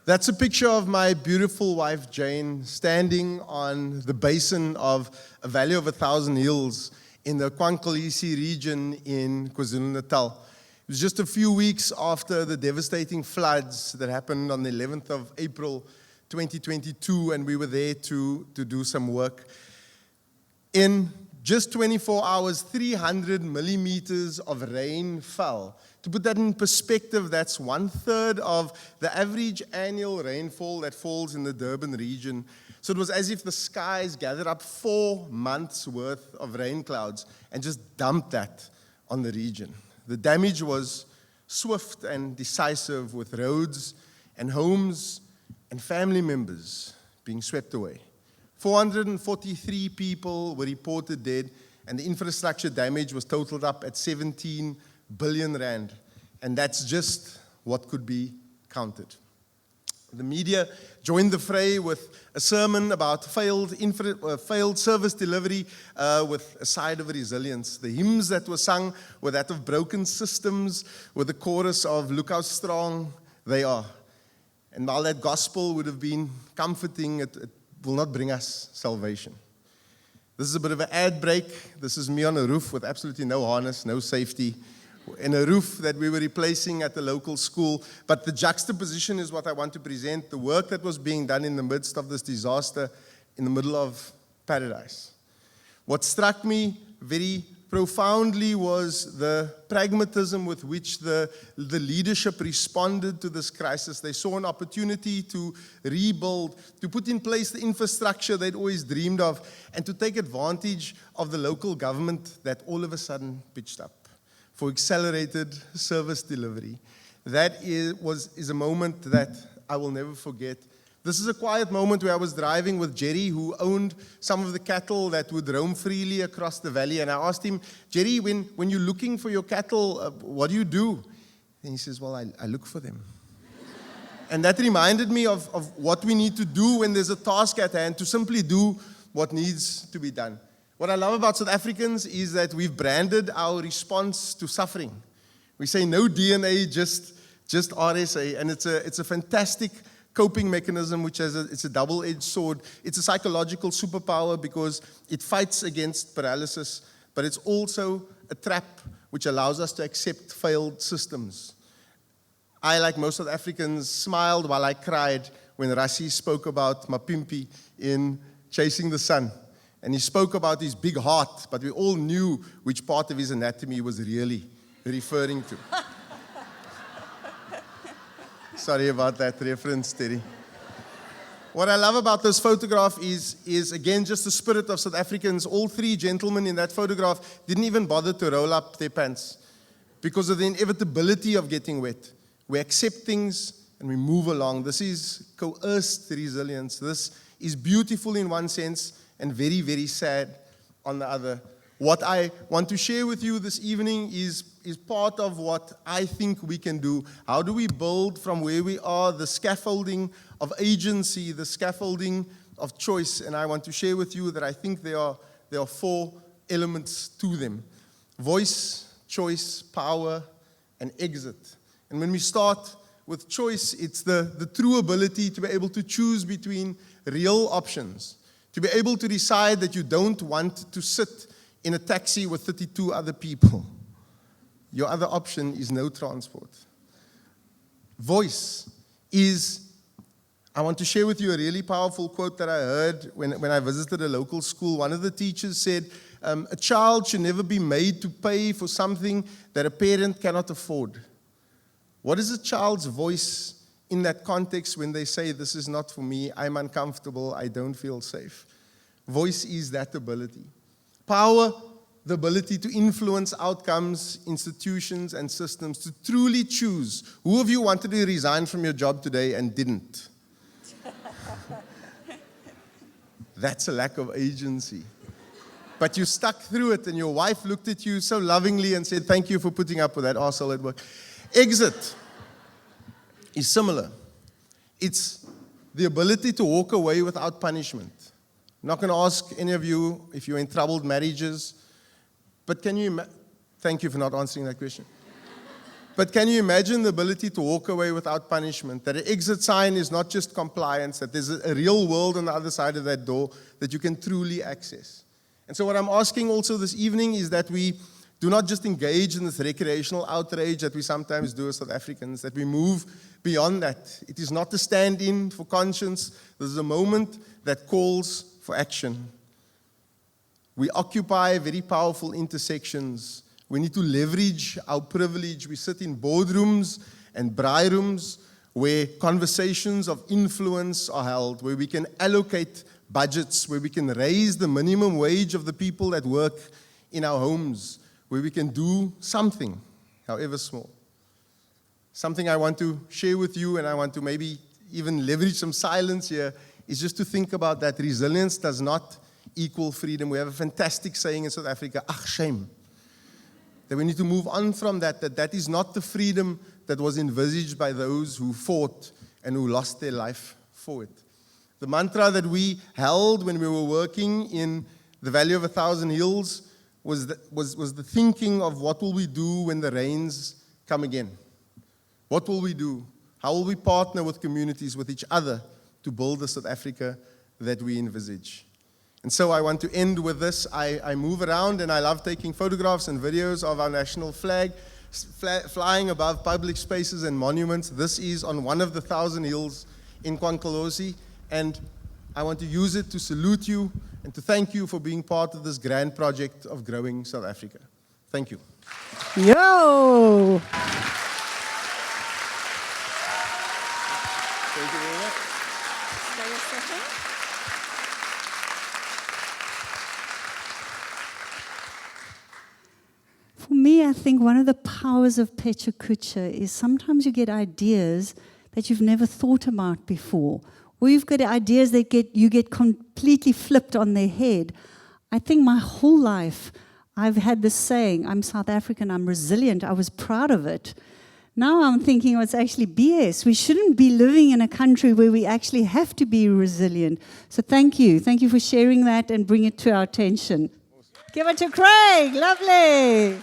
That's a picture of my beautiful wife, Jane, standing on the basin of a valley of 1,000 hills in the Kwankalisi region in KwaZulu-Natal. It was just a few weeks after the devastating floods that happened on the 11th of April, 2022, and we were there to do some work. In just 24 hours, 300 millimeters of rain fell. To put that in perspective, that's 1/3 of the average annual rainfall that falls in the Durban region. So it was as if the skies gathered up 4 months' worth of rain clouds and just dumped that on the region. The damage was swift and decisive, with roads and homes and family members being swept away. 443 people were reported dead, and the infrastructure damage was totaled up at 17 billion rand, and that's just what could be counted. The media joined the fray with a sermon about failed service delivery with a side of resilience. The hymns that were sung were that of broken systems, with the chorus of "Look how strong they are." And while that gospel would have been comforting, it will not bring us salvation. This is a bit of an ad break. This is me on a roof with absolutely no harness, no safety, in a roof that we were replacing at the local school. But the juxtaposition is what I want to present, the work that was being done in the midst of this disaster, in the middle of paradise. What struck me very profoundly was the pragmatism with which the leadership responded to this crisis. They saw an opportunity to rebuild, to put in place the infrastructure they'd always dreamed of, and to take advantage of the local government that all of a sudden pitched up for accelerated service delivery. That is a moment that I will never forget. This is a quiet moment where I was driving with Jerry, who owned some of the cattle that would roam freely across the valley. And I asked him, "Jerry, when you're looking for your cattle, what do you do?" And he says, "Well, I look for them." And that reminded me of what we need to do when there's a task at hand, to simply do what needs to be done. What I love about South Africans is that we've branded our response to suffering. We say no DNA, just RSA, and it's a fantastic coping mechanism, which it's a double-edged sword. It's a psychological superpower because it fights against paralysis, but it's also a trap which allows us to accept failed systems. I, like most South Africans, smiled while I cried when Rassie spoke about Mapimpi in Chasing the Sun. And he spoke about his big heart, but we all knew which part of his anatomy he was really referring to. Sorry about that reference, Terry. What I love about this photograph is again, just the spirit of South Africans. All three gentlemen in that photograph didn't even bother to roll up their pants because of the inevitability of getting wet. We accept things and we move along. This is coerced resilience. This is beautiful in one sense and very, very sad on the other. What I want to share with you this evening is part of what I think we can do. How do we build from where we are the scaffolding of agency, the scaffolding of choice? And I want to share with you that I think there are 4 elements to them: voice, choice, power, and exit. And when we start with choice, it's the true ability to be able to choose between real options, to be able to decide that you don't want to sit in a taxi with 32 other people. Your other option is no transport. Voice is, I want to share with you a really powerful quote that I heard when I visited a local school. One of the teachers said, a child should never be made to pay for something that a parent cannot afford. What is a child's voice in that context when they say, this is not for me, I'm uncomfortable, I don't feel safe? Voice is that ability. Power, the ability to influence outcomes, institutions, and systems, to truly choose. Who of you wanted to resign from your job today and didn't? That's a lack of agency. But you stuck through it, and your wife looked at you so lovingly and said, thank you for putting up with that arsehole at work. Exit is similar. It's the ability to walk away without punishment. I'm not going to ask any of you if you're in troubled marriages, but can you, thank you for not answering that question. But can you imagine the ability to walk away without punishment? That an exit sign is not just compliance, that there's a real world on the other side of that door that you can truly access. And so what I'm asking also this evening is that we do not just engage in this recreational outrage that we sometimes do as South Africans, that we move beyond that. It is not a stand-in for conscience. This is a moment that calls for action. We occupy very powerful intersections. We need to leverage our privilege. We sit in boardrooms and braai rooms where conversations of influence are held, where we can allocate budgets, where we can raise the minimum wage of the people that work in our homes, where we can do something, however small. Something I want to share with you, and I want to maybe even leverage some silence here, is just to think about that resilience does not equal freedom. We have a fantastic saying in South Africa, ach, shame. That we need to move on from that that is not the freedom that was envisaged by those who fought and who lost their life for it. The mantra that we held when we were working in the Valley of 1,000 Hills was the thinking of what will we do when the rains come again? What will we do? How will we partner with communities, with each other, to build the South Africa that we envisage? And so I want to end with this. I move around and I love taking photographs and videos of our national flag flying above public spaces and monuments. This is on one of the 1,000 hills in Kwankolosi, and I want to use it to salute you and to thank you for being part of this grand project of growing South Africa. Thank you. Yo! Thank you very much. Stay a second. For me, I think one of the powers of PechaKucha is sometimes you get ideas that you've never thought about before, or you've got ideas that you get completely flipped on their head. I think my whole life I've had this saying, I'm South African, I'm resilient, I was proud of it. Now I'm thinking, oh, it's actually BS. We shouldn't be living in a country where we actually have to be resilient. So thank you for sharing that and bring it to our attention. Give it to Craig, lovely.